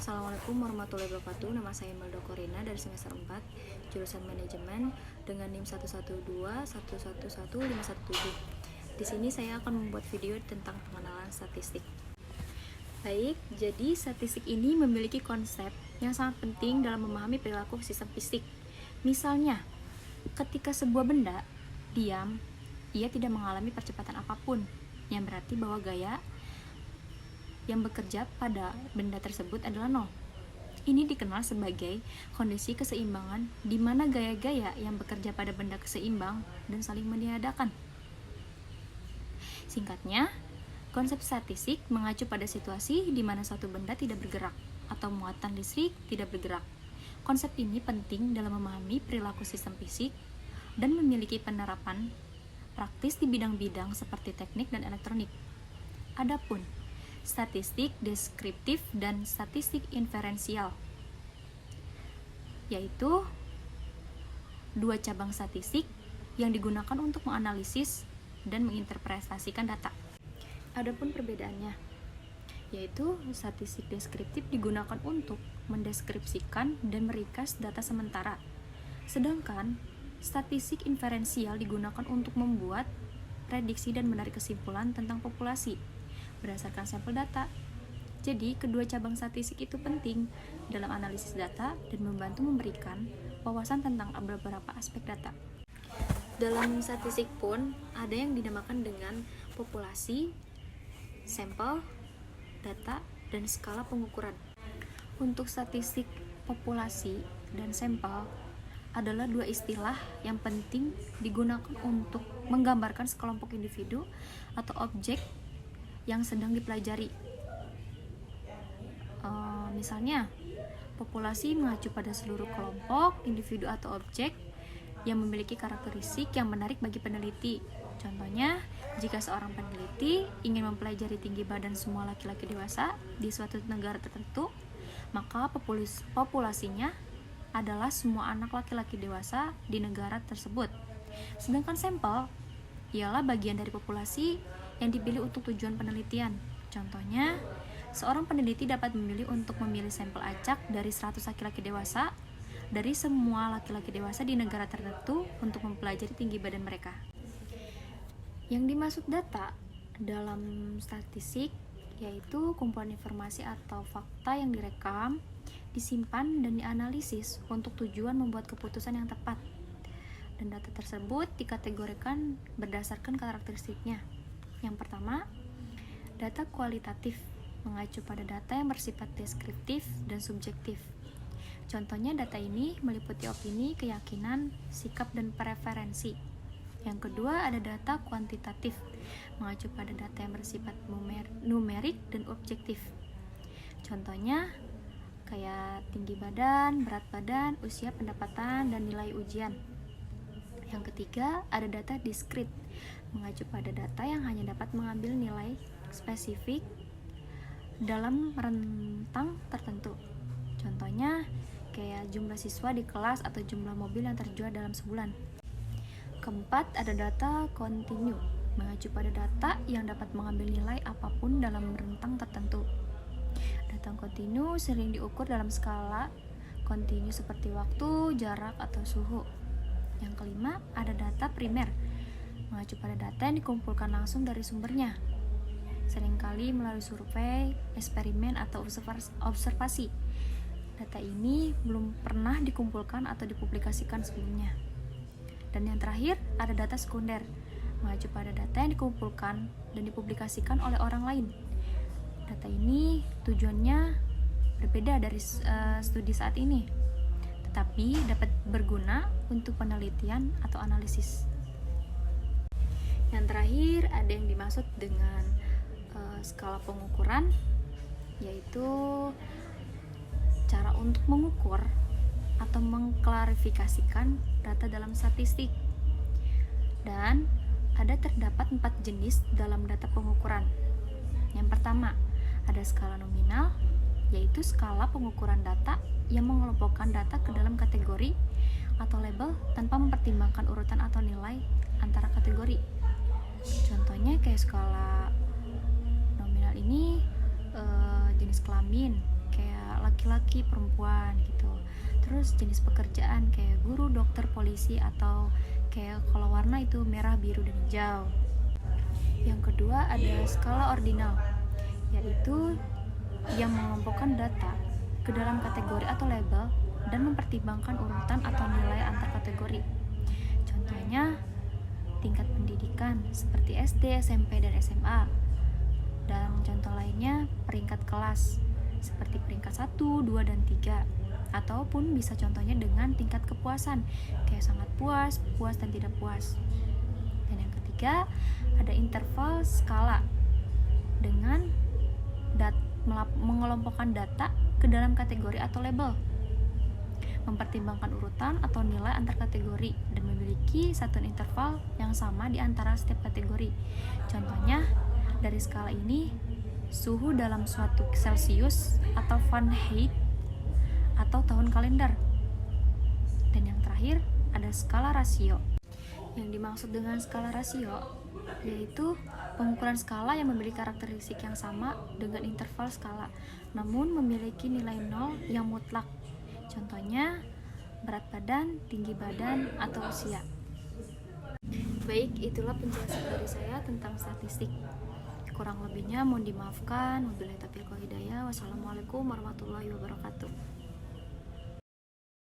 Assalamualaikum warahmatullahi wabarakatuh. Nama saya Imelda Korina dari semester 4, jurusan manajemen dengan NIM 112111517. Di sini saya akan membuat video tentang pengenalan statistik. Baik, jadi statistik ini memiliki konsep yang sangat penting dalam memahami perilaku sistem fisik. Misalnya, ketika sebuah benda diam, ia tidak mengalami percepatan apapun, yang berarti bahwa gaya yang bekerja pada benda tersebut adalah nol. Ini dikenal sebagai kondisi keseimbangan di mana gaya-gaya yang bekerja pada benda keseimbang dan saling meniadakan. Singkatnya, konsep statistik mengacu pada situasi di mana suatu benda tidak bergerak atau muatan listrik tidak bergerak. Konsep ini penting dalam memahami perilaku sistem fisik dan memiliki penerapan praktis di bidang-bidang seperti teknik dan elektronik. Adapun statistik deskriptif dan statistik inferensial, yaitu dua cabang statistik yang digunakan untuk menganalisis dan menginterpretasikan data. Adapun perbedaannya, yaitu statistik deskriptif digunakan untuk mendeskripsikan dan meringkas data sementara, sedangkan statistik inferensial digunakan untuk membuat prediksi dan menarik kesimpulan tentang populasi berdasarkan sampel data. Jadi, kedua cabang statistik itu penting dalam analisis data dan membantu memberikan wawasan tentang beberapa aspek data. Dalam statistik pun ada yang dinamakan dengan populasi, sampel, data, dan skala pengukuran. Untuk statistik populasi dan sampel adalah dua istilah yang penting digunakan untuk menggambarkan sekelompok individu atau objek yang sedang dipelajari. Misalnya, populasi mengacu pada seluruh kelompok, individu atau objek yang memiliki karakteristik yang menarik bagi peneliti. Contohnya, jika seorang peneliti ingin mempelajari tinggi badan semua laki-laki dewasa di suatu negara tertentu, maka populasinya adalah semua anak laki-laki dewasa di negara tersebut. Sedangkan sampel ialah bagian dari populasi yang dipilih untuk tujuan penelitian. Contohnya, seorang peneliti dapat memilih untuk memilih sampel acak dari 100 laki-laki dewasa dari semua laki-laki dewasa di negara tertentu untuk mempelajari tinggi badan mereka. Yang dimaksud data dalam statistik yaitu kumpulan informasi atau fakta yang direkam, disimpan, dan dianalisis untuk tujuan membuat keputusan yang tepat. Dan data tersebut dikategorikan berdasarkan karakteristiknya. Yang pertama, data kualitatif mengacu pada data yang bersifat deskriptif dan subjektif. Contohnya, data ini meliputi opini, keyakinan, sikap, dan preferensi. Yang kedua, ada data kuantitatif mengacu pada data yang bersifat numerik dan objektif. Contohnya, kayak tinggi badan, berat badan, usia, pendapatan, dan nilai ujian. Yang ketiga, ada data diskrit, mengacu pada data yang hanya dapat mengambil nilai spesifik dalam rentang tertentu. Contohnya, kayak jumlah siswa di kelas atau jumlah mobil yang terjual dalam sebulan. Keempat, ada data kontinu, mengacu pada data yang dapat mengambil nilai apapun dalam rentang tertentu. Data kontinu sering diukur dalam skala kontinu seperti waktu, jarak, atau suhu. Yang kelima, ada data primer, mengacu pada data yang dikumpulkan langsung dari sumbernya, seringkali melalui survei, eksperimen, atau observasi. Data ini belum pernah dikumpulkan atau dipublikasikan sebelumnya. Dan yang terakhir, ada data sekunder, mengacu pada data yang dikumpulkan dan dipublikasikan oleh orang lain. Data ini tujuannya berbeda dari studi saat ini, tetapi dapat berguna untuk penelitian atau analisis. Yang terakhir, ada yang dimaksud dengan skala pengukuran, yaitu cara untuk mengukur atau mengklarifikasikan data dalam statistik. Dan terdapat 4 jenis dalam data pengukuran. Yang pertama, ada skala nominal, yaitu skala pengukuran data yang mengelompokkan data ke dalam kategori atau label tanpa mempertimbangkan urutan atau nilai antara kategori. Contohnya kayak skala nominal ini jenis kelamin, kayak laki-laki, perempuan gitu. Terus jenis pekerjaan kayak guru, dokter, polisi, atau kayak kalau warna itu merah, biru, dan hijau. Yang kedua ada skala ordinal, yaitu yang mengelompokkan data ke dalam kategori atau label dan mempertimbangkan urutan atau nilai antar kategori. Contohnya tingkat pendidikan seperti SD, SMP, dan SMA. Dan contoh lainnya peringkat kelas seperti peringkat 1, 2, dan 3. Ataupun bisa contohnya dengan tingkat kepuasan kayak sangat puas, puas, dan tidak puas. Dan yang ketiga ada interval skala dengan mengelompokkan data ke dalam kategori atau label, mempertimbangkan urutan atau nilai antar kategori, dan memiliki satuan interval yang sama di antara setiap kategori. Contohnya, dari skala ini, suhu dalam suatu Celsius atau Fahrenheit atau tahun kalender. Dan yang terakhir, ada skala rasio. Yang dimaksud dengan skala rasio yaitu pengukuran skala yang memiliki karakteristik yang sama dengan interval skala, namun memiliki nilai 0 yang mutlak. Contohnya, berat badan, tinggi badan, atau usia. Baik, itulah penjelasan dari saya tentang statistik. Kurang lebihnya mohon dimaafkan. Wabillahi taufiq wal hidayah. Wassalamualaikum warahmatullahi wabarakatuh.